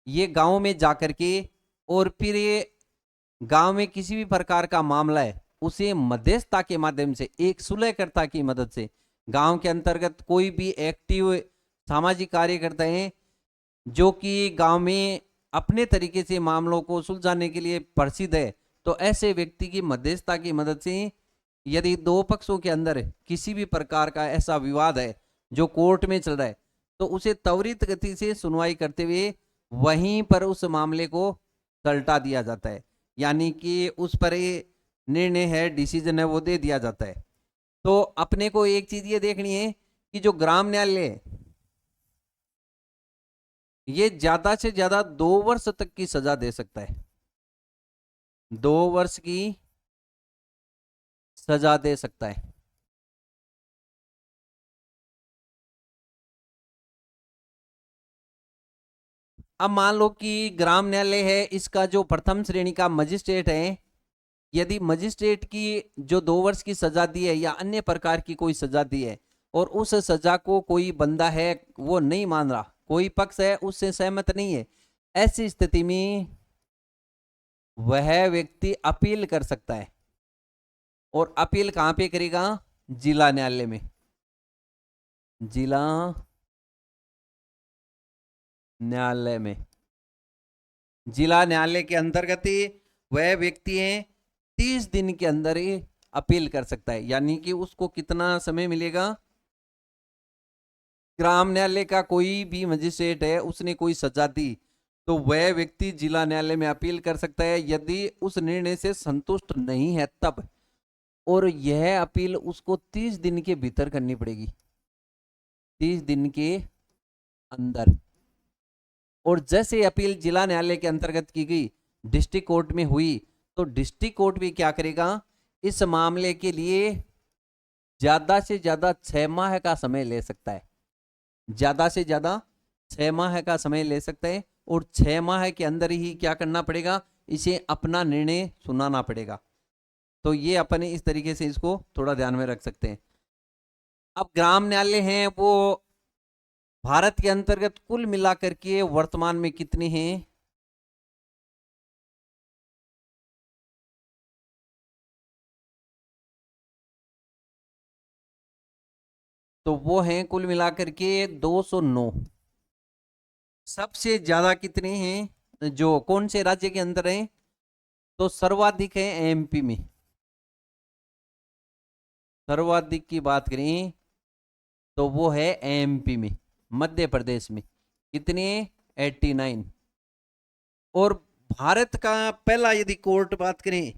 ये गांव में जाकर के, और फिर ये गांव में किसी भी प्रकार का मामला है उसे मध्यस्थता के माध्यम से, एक सुलहकर्ता की मदद से, गांव के अंतर्गत कोई भी एक्टिव सामाजिक कार्यकर्ता हैं जो कि गांव में अपने तरीके से मामलों को सुलझाने के लिए प्रसिद्ध है, तो ऐसे व्यक्ति की मध्यस्थता की मदद से यदि दो पक्षों के अंदर किसी भी प्रकार का ऐसा विवाद है जो कोर्ट में चल रहा है, तो उसे त्वरित गति से सुनवाई करते हुए वहीं पर उस मामले को सलटा दिया जाता है, यानी कि उस पर निर्णय है, डिसीजन है, वो दे दिया जाता है। तो अपने को एक चीज ये देखनी है कि जो ग्राम न्यायालय ये ज्यादा से ज्यादा 2 वर्ष तक की सजा दे सकता है। 2 वर्ष की सजा दे सकता है। अब मान लो कि ग्राम न्यायालय है, इसका जो प्रथम श्रेणी का मजिस्ट्रेट है, यदि मजिस्ट्रेट की जो 2 वर्ष की सजा दी है या अन्य प्रकार की कोई सजा दी है, और उस सजा को कोई बंदा है वो नहीं मान रहा, कोई पक्ष है उससे सहमत नहीं है, ऐसी स्थिति में वह व्यक्ति अपील कर सकता है। और अपील कहां पे करेगा? जिला न्यायालय में। जिला न्यायालय में। जिला न्यायालय के अंतर्गत ही वह व्यक्ति है 30 दिन के अंदर ही अपील कर सकता है, यानी कि उसको कितना समय मिलेगा? ग्राम न्यायालय का कोई भी मजिस्ट्रेट है, उसने कोई सजा दी, तो वह व्यक्ति जिला न्यायालय में अपील कर सकता है यदि उस निर्णय से संतुष्ट नहीं है तब, और यह अपील उसको 30 दिन के भीतर करनी पड़ेगी, 30 दिन के अंदर। और जैसे अपील जिला न्यायालय के अंतर्गत की गई, डिस्ट्रिक्ट कोर्ट में हुई, तो डिस्ट्रिक्ट कोर्ट भी क्या करेगा? इस मामले के लिए ज्यादा से ज्यादा 6 माह का समय ले सकता है। ज्यादा से ज्यादा 6 माह का समय ले सकते हैं, और 6 माह के अंदर ही क्या करना पड़ेगा? इसे अपना निर्णय सुनाना पड़ेगा। तो ये अपने इस तरीके से इसको थोड़ा ध्यान में रख सकते हैं। अब ग्राम न्यायालय हैं वो भारत के अंतर्गत कुल मिलाकर के वर्तमान में कितने हैं? तो वो हैं कुल मिलाकर के 209। सबसे ज्यादा कितने हैं, जो कौन से राज्य के अंदर हैं? तो सर्वाधिक है एमपी में। सर्वाधिक की बात करें तो वो है एमपी में, मध्य प्रदेश में। कितने? 89। और भारत का पहला यदि कोर्ट बात करें,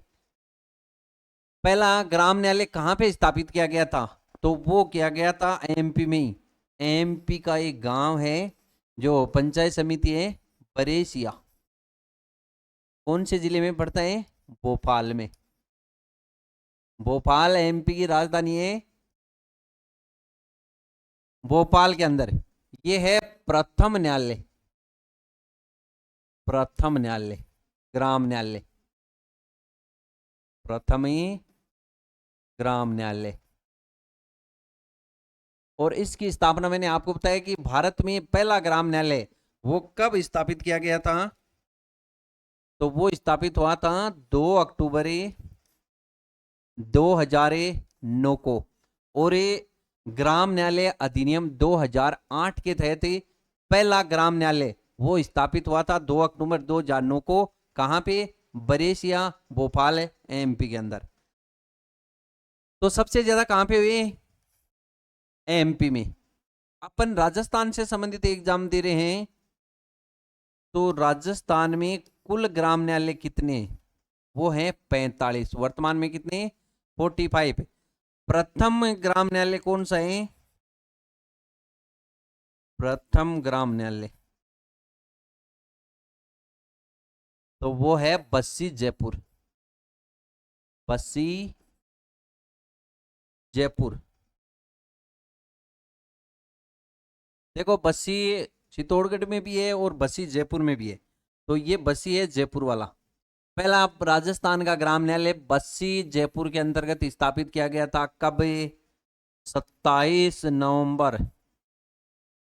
पहला ग्राम न्यायालय कहां पे स्थापित किया गया था, तो वो किया गया था एमपी में ही। एमपी का एक गांव है जो पंचायत समिति है बरेसिया, कौन से जिले में पड़ता है? भोपाल में। भोपाल एमपी की राजधानी है, भोपाल के अंदर। ये है प्रथम न्यायालय, प्रथम न्यायालय, ग्राम न्यायालय, प्रथम ही ग्राम न्यायालय। और इसकी स्थापना मैंने आपको बताया कि भारत में पहला ग्राम न्यायालय वो कब स्थापित किया गया था, तो वो स्थापित हुआ था 2 अक्टूबर 2009 को। और ये ग्राम न्यायालय अधिनियम 2008 के तहत पहला ग्राम न्यायालय वो स्थापित हुआ था 2 अक्टूबर 2009 को। कहां पे? बरेसिया, भोपाल, एमपी के अंदर। तो सबसे ज्यादा कहां पे हुए? एमपी में। अपन राजस्थान से संबंधित एग्जाम दे रहे हैं, तो राजस्थान में कुल ग्राम न्यायालय कितने? वो हैं 45। वर्तमान में कितने? 45। प्रथम ग्राम न्यायालय कौन सा है? प्रथम ग्राम न्यायालय तो वो है बस्सी जयपुर, बस्सी जयपुर। देखो बस्सी चित्तौड़गढ़ में भी है और बस्सी जयपुर में भी है, तो ये बस्सी है जयपुर वाला। पहला राजस्थान का ग्राम न्यायालय बस्सी जयपुर के अंतर्गत स्थापित किया गया था। कब? 27 नवंबर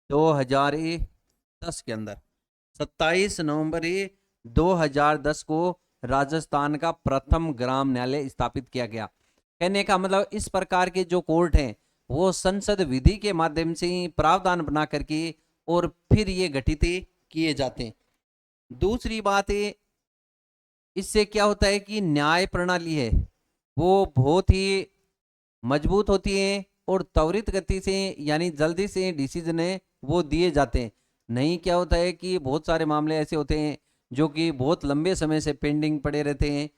2010 के अंदर। 27 नवंबर 2010 को राजस्थान का प्रथम ग्राम न्यायालय स्थापित किया गया। कहने का मतलब इस प्रकार के जो कोर्ट हैं वो संसद विधि के माध्यम से प्रावधान बना करके और फिर ये गठित किए जाते हैं। दूसरी बात है, इससे क्या होता है कि न्याय प्रणाली है वो बहुत ही मजबूत होती है और त्वरित गति से यानी जल्दी से डिसीजन है वो दिए जाते हैं। नहीं क्या होता है कि बहुत सारे मामले ऐसे होते हैं जो कि बहुत लंबे समय से पेंडिंग पड़े रहते हैं।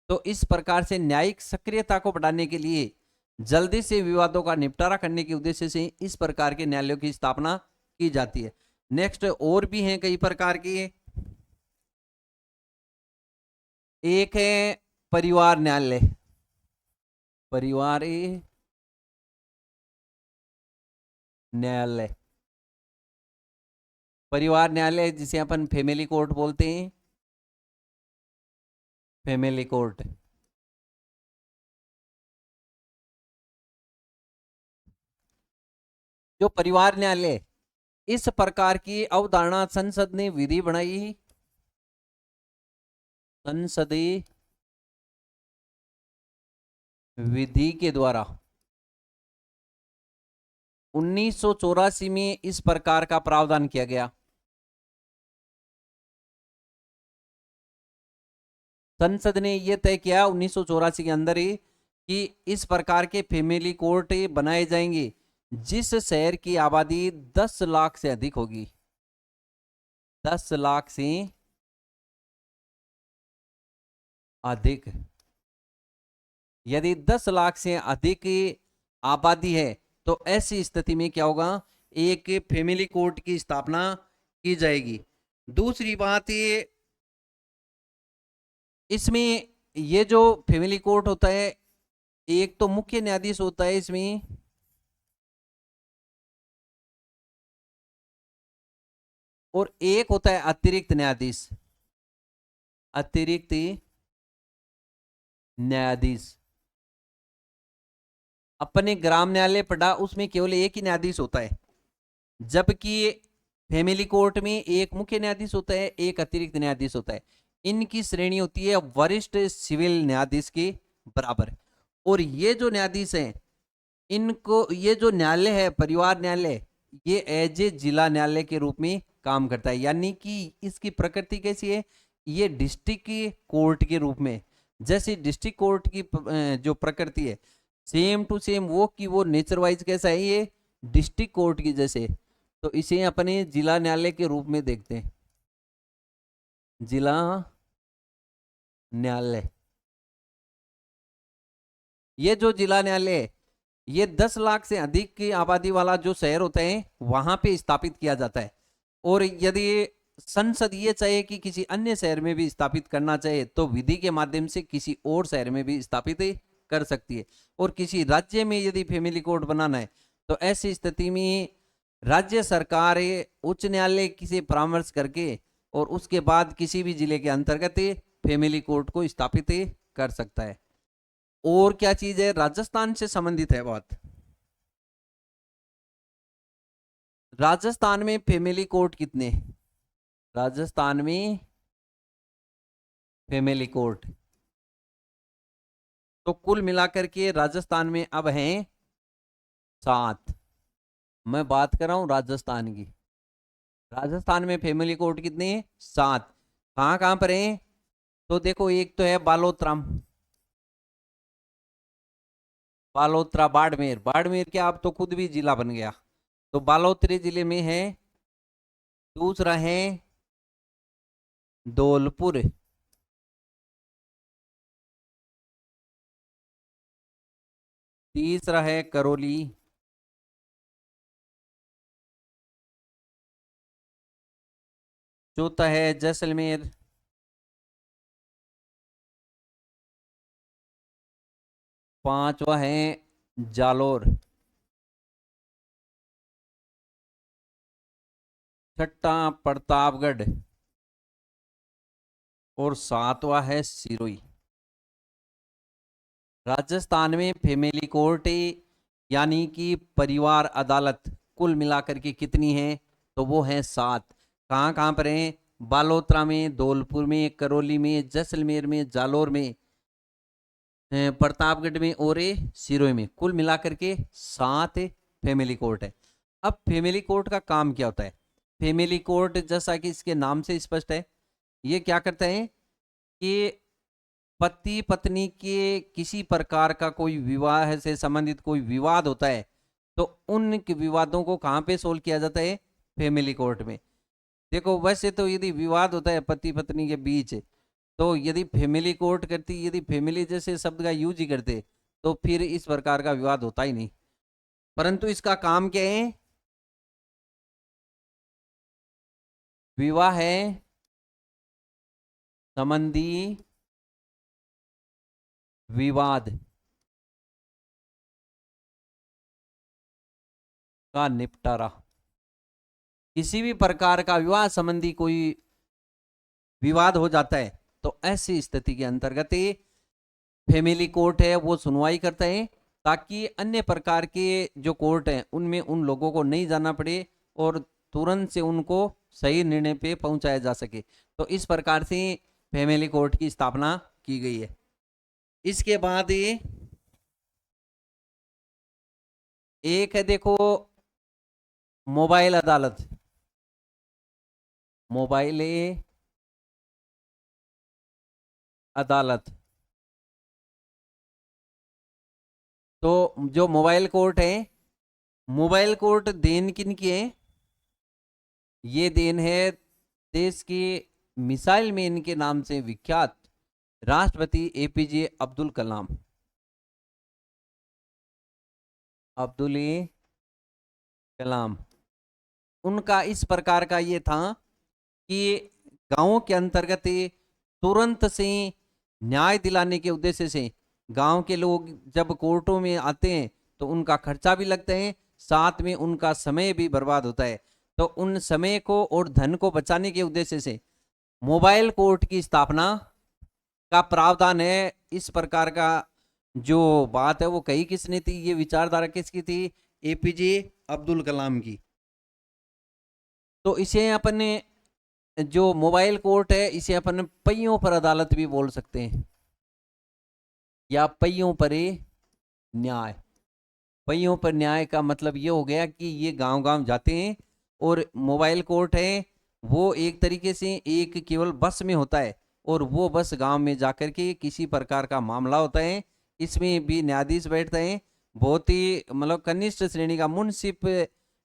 तो इस प्रकार से न्यायिक सक्रियता को बढ़ाने के लिए, जल्दी से विवादों का निपटारा करने के उद्देश्य से इस प्रकार के न्यायालयों की स्थापना की जाती है। नेक्स्ट और भी हैं कई प्रकार की। एक है परिवार न्यायालय, परिवार न्यायालय, परिवार न्यायालय जिसे अपन फैमिली कोर्ट बोलते हैं, फैमिली कोर्ट। जो परिवार न्यायालय, इस प्रकार की अवधारणा संसद ने विधि बनाई, संसदीय विधि के द्वारा 1984 में इस प्रकार का प्रावधान किया गया। संसद ने यह तय किया 1984 के अंदर ही कि इस प्रकार के फैमिली कोर्ट बनाए जाएंगे जिस शहर की आबादी 10 लाख से अधिक होगी, 10 लाख से अधिक। यदि 10 लाख से अधिक आबादी है तो ऐसी स्थिति में क्या होगा? एक फैमिली कोर्ट की स्थापना की जाएगी। दूसरी बात ये, इसमें ये जो फैमिली कोर्ट होता है, एक तो मुख्य न्यायाधीश होता है इसमें, और एक होता है अतिरिक्त न्यायाधीश, अतिरिक्त न्यायाधीश। अपने ग्राम न्यायालय पढ़ा उसमें केवल एक ही न्यायाधीश होता है, जबकि फैमिली कोर्ट में एक मुख्य न्यायाधीश होता है, एक अतिरिक्त न्यायाधीश होता है। इनकी श्रेणी होती है वरिष्ठ सिविल न्यायाधीश के बराबर। और ये जो न्यायाधीश हैं, इनको, ये जो न्यायालय है परिवार न्यायालय, ये एज ए जिला न्यायालय के रूप में काम करता है। यानी कि इसकी प्रकृति कैसी है? ये डिस्ट्रिक्ट कोर्ट के रूप में, जैसे डिस्ट्रिक्ट कोर्ट की जो प्रकृति है, सेम टू सेम वो कि वो नेचर वाइज कैसा है, ये डिस्ट्रिक्ट कोर्ट की जैसे, तो इसे अपने जिला न्यायालय के रूप में देखते हैं, जिला न्यायालय। ये जो जिला न्यायालय है, ये 10 लाख से अधिक की आबादी वाला जो शहर होते हैं वहां पे स्थापित किया जाता है। और यदि संसद ये चाहे कि किसी अन्य शहर में भी स्थापित करना चाहे तो विधि के माध्यम से किसी और शहर में भी स्थापित कर सकती है। और किसी राज्य में यदि फैमिली कोर्ट बनाना है तो ऐसी स्थिति में राज्य सरकार उच्च न्यायालय से परामर्श करके और उसके बाद किसी भी जिले के अंतर्गत फैमिली कोर्ट को स्थापित कर सकता है। और क्या चीज है, राजस्थान से संबंधित है बात। राजस्थान में फैमिली कोर्ट कितने, राजस्थान में फैमिली कोर्ट तो कुल मिलाकर के राजस्थान में अब हैं 7। मैं बात कर रहा हूं राजस्थान की। राजस्थान में फैमिली कोर्ट कितने हैं, 7। कहां कहां पर हैं, तो देखो एक तो है बालोतरा, बालोतरा बाड़मेर, बाड़मेर क्या अब तो खुद भी जिला बन गया, तो बालोतरे जिले में है। दूसरा है धौलपुर, तीसरा है करौली, चौथा है जैसलमेर, पांचवा है जालोर, छठा प्रतापगढ़ और सातवां है सिरोही। राजस्थान में फैमिली कोर्ट यानी कि परिवार अदालत कुल मिलाकर के कितनी है, तो वो है 7। कहाँ कहाँ पर हैं, बालोतरा में, धौलपुर में, करौली में, जैसलमेर में, जालोर में, प्रतापगढ़ में और सिरोही में, कुल मिलाकर के 7 फैमिली कोर्ट है। अब फैमिली कोर्ट का काम क्या होता है, फैमिली कोर्ट जैसा कि इसके नाम से स्पष्ट है, ये क्या करता है कि पति पत्नी के किसी प्रकार का कोई विवाह से संबंधित कोई विवाद होता है तो उन विवादों को कहाँ पे सोल्व किया जाता है, फैमिली कोर्ट में। देखो वैसे तो यदि विवाद होता है पति पत्नी के बीच तो यदि फैमिली कोर्ट करती, यदि फैमिली जैसे शब्द का यूज ही करते तो फिर इस प्रकार का विवाद होता ही नहीं। परंतु इसका काम क्या है, विवाह है संबंधी विवाद का निपटारा। किसी भी प्रकार का विवाह संबंधी कोई विवाद हो जाता है तो ऐसी स्थिति के अंतर्गत फैमिली कोर्ट है वो सुनवाई करता है ताकि अन्य प्रकार के जो कोर्ट हैं उनमें उन लोगों को नहीं जाना पड़े और तुरंत से उनको सही निर्णय पे पहुंचाया जा सके। तो इस प्रकार से फैमिली कोर्ट की स्थापना की गई है। इसके बाद ये एक है देखो मोबाइल अदालत, मोबाइल अदालत। तो जो मोबाइल कोर्ट है, मोबाइल कोर्ट देन किन की है, ये देन है देश के मिसाइल मैन के नाम से विख्यात राष्ट्रपति एपीजे अब्दुल कलाम, अब्दुल कलाम। उनका इस प्रकार का ये था कि गांवों के अंतर्गत तुरंत से न्याय दिलाने के उद्देश्य से गांव के लोग जब कोर्टों में आते हैं तो उनका खर्चा भी लगता है, साथ में उनका समय भी बर्बाद होता है। तो उन समय को और धन को बचाने के उद्देश्य से मोबाइल कोर्ट की स्थापना का प्रावधान है। इस प्रकार का जो बात है वो कही किसने थी, ये विचारधारा किसकी थी, एपीजे अब्दुल कलाम की। तो इसे अपन जो मोबाइल कोर्ट है इसे अपन पहियों पर अदालत भी बोल सकते हैं या पहियों पर न्याय। पहियों पर न्याय का मतलब ये हो गया कि ये गांव गांव जाते हैं और मोबाइल कोर्ट है वो एक तरीके से एक केवल बस में होता है और वो बस गांव में जाकर के किसी प्रकार का मामला होता है इसमें भी न्यायाधीश बैठते हैं। बहुत ही मतलब कनिष्ठ श्रेणी का मुंसिफ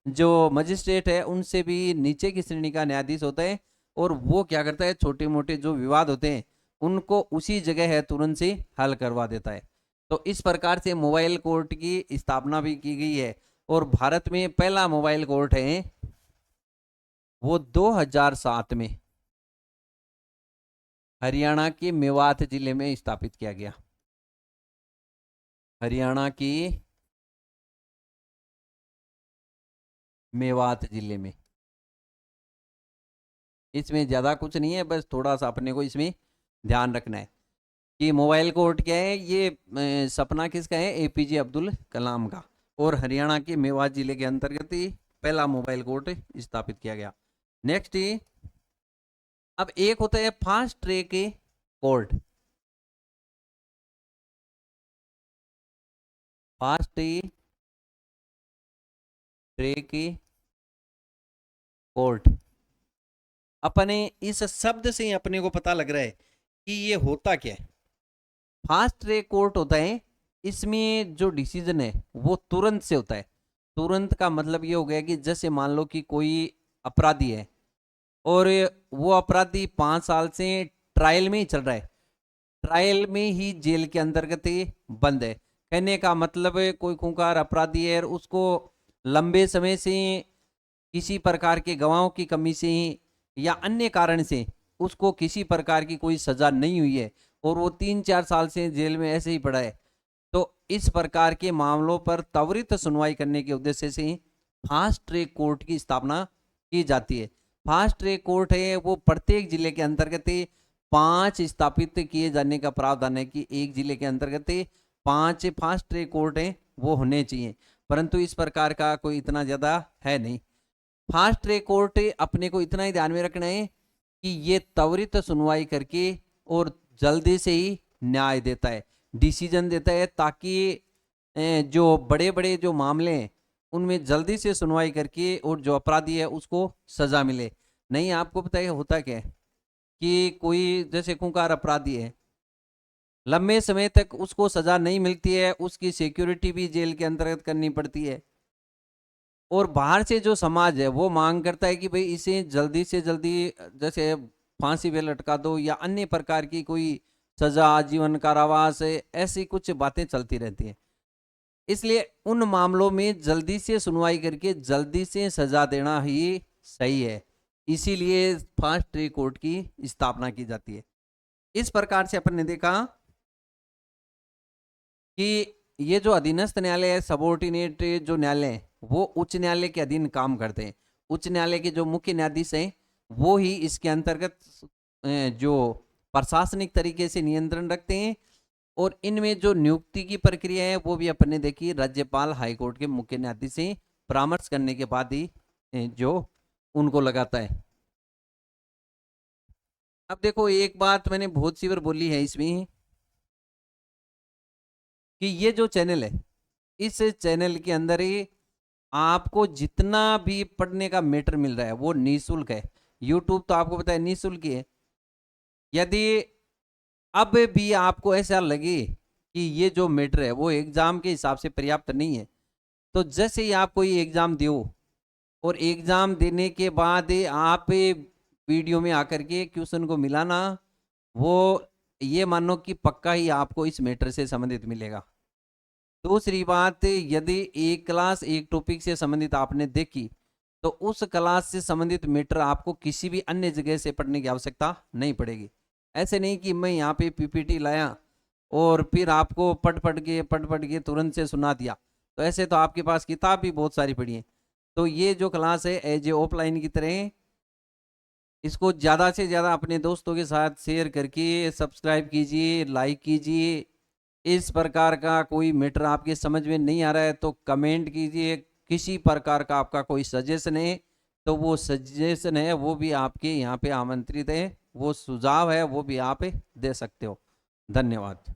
जो मजिस्ट्रेट है उनसे भी नीचे की श्रेणी का न्यायाधीश होता है, और वो क्या करता है, छोटे मोटे जो विवाद होते हैं उनको उसी जगह है तुरंत से हल करवा देता है। तो इस प्रकार से मोबाइल कोर्ट की स्थापना भी की गई है, और भारत में पहला मोबाइल कोर्ट है वो 2007 में हरियाणा के मेवात जिले में स्थापित किया गया। हरियाणा की मेवात जिले में। इसमें ज्यादा कुछ नहीं है, बस थोड़ा सा अपने को इसमें ध्यान रखना है कि मोबाइल कोर्ट क्या है। ये सपना किसका है, एपीजे अब्दुल कलाम का, और हरियाणा के मेवात जिले के अंतर्गत ही पहला मोबाइल कोर्ट स्थापित किया गया। नेक्स्ट, अब एक होता है fast track court. Fast track court, अपने इस शब्द से ही अपने को पता लग रहा है कि ये होता क्या है। फास्ट ट्रैक कोर्ट होता है, इसमें जो डिसीजन है वो तुरंत से होता है। तुरंत का मतलब ये हो गया कि जैसे मान लो कि कोई अपराधी है और वो अपराधी 5 साल से ट्रायल में ही चल रहा है, ट्रायल में ही जेल के अंतर्गत ही बंद है। कहने का मतलब है कोई खूंखार अपराधी है और उसको लंबे समय से किसी प्रकार के गवाहों की कमी से या अन्य कारण से उसको किसी प्रकार की कोई सजा नहीं हुई है और वो 3-4 साल से जेल में ऐसे ही पड़ा है, तो इस प्रकार के मामलों पर त्वरित सुनवाई करने के उद्देश्य से फास्ट ट्रैक कोर्ट की स्थापना की जाती है। फास्ट ट्रैक कोर्ट है वो प्रत्येक जिले के अंतर्गत 5 स्थापित किए जाने का प्रावधान है कि एक जिले के अंतर्गत 5 फास्ट ट्रैक कोर्ट है वो होने चाहिए, परंतु इस प्रकार का कोई इतना ज्यादा है नहीं। फास्ट ट्रैक कोर्ट अपने को इतना ही ध्यान में रखना है कि ये त्वरित सुनवाई करके और जल्दी से ही न्याय देता है, डिसीजन देता है, ताकि जो बड़े बड़े जो मामले हैं उनमें जल्दी से सुनवाई करके और जो अपराधी है उसको सजा मिले। नहीं, आपको पता है होता क्या है कि कोई जैसे खूंखार अपराधी है, लंबे समय तक उसको सजा नहीं मिलती है, उसकी सिक्योरिटी भी जेल के अंतर्गत करनी पड़ती है, और बाहर से जो समाज है वो मांग करता है कि भाई इसे जल्दी से जल्दी जैसे फांसी पे लटका दो या अन्य प्रकार की कोई सजा, आजीवन कारावास, ऐसी कुछ बातें चलती रहती हैं। इसलिए उन मामलों में जल्दी से सुनवाई करके जल्दी से सजा देना ही सही है, इसीलिए फास्ट ट्रैक कोर्ट की स्थापना की जाती है। इस प्रकार से अपन ने देखा कि ये जो अधीनस्थ न्यायालय है, सबऑर्डिनेट जो न्यायालय है वो उच्च न्यायालय के अधीन काम करते हैं। उच्च न्यायालय के जो मुख्य न्यायाधीश हैं वो ही इसके अंतर्गत जो प्रशासनिक तरीके से नियंत्रण रखते हैं, और इनमें जो नियुक्ति की प्रक्रिया है वो भी अपने देखिए राज्यपाल हाईकोर्ट के मुख्य न्यायाधीश से परामर्श करने के बाद ही जो उनको लगाता है। अब देखो एक बात मैंने बहुत सी बार बोली है इसमें कि ये जो चैनल है, इस चैनल के अंदर ही आपको जितना भी पढ़ने का मैटर मिल रहा है वो निःशुल्क है। यूट्यूब तो आपको पता है निःशुल्क ही है। यदि अब भी आपको ऐसा लगे कि ये जो मैटर है वो एग्जाम के हिसाब से पर्याप्त नहीं है, तो जैसे ही आप कोई एग्जाम दो और एग्जाम देने के बाद आप वीडियो में आकर के क्वेश्चन को मिलाना, वो ये मानो कि पक्का ही आपको इस मैटर से संबंधित मिलेगा। दूसरी बात, यदि एक क्लास एक टॉपिक से संबंधित आपने देखी तो उस क्लास से संबंधित मैटर आपको किसी भी अन्य जगह से पढ़ने की आवश्यकता नहीं पड़ेगी। ऐसे नहीं कि मैं यहाँ पे पीपीटी लाया और फिर आपको पढ़ पढ़ के तुरंत से सुना दिया, तो ऐसे तो आपके पास किताब भी बहुत सारी पड़ी है। तो ये जो क्लास है एज ए ऑफलाइन की तरह, इसको ज़्यादा से ज़्यादा अपने दोस्तों के साथ शेयर करके सब्सक्राइब कीजिए, लाइक कीजिए। इस प्रकार का कोई मैटर आपके समझ में नहीं आ रहा है तो कमेंट कीजिए। किसी प्रकार का आपका कोई सजेशन है तो वो सजेशन है वो भी आपके यहाँ पे आमंत्रित है, वो सुझाव है वो भी आप दे सकते हो। धन्यवाद।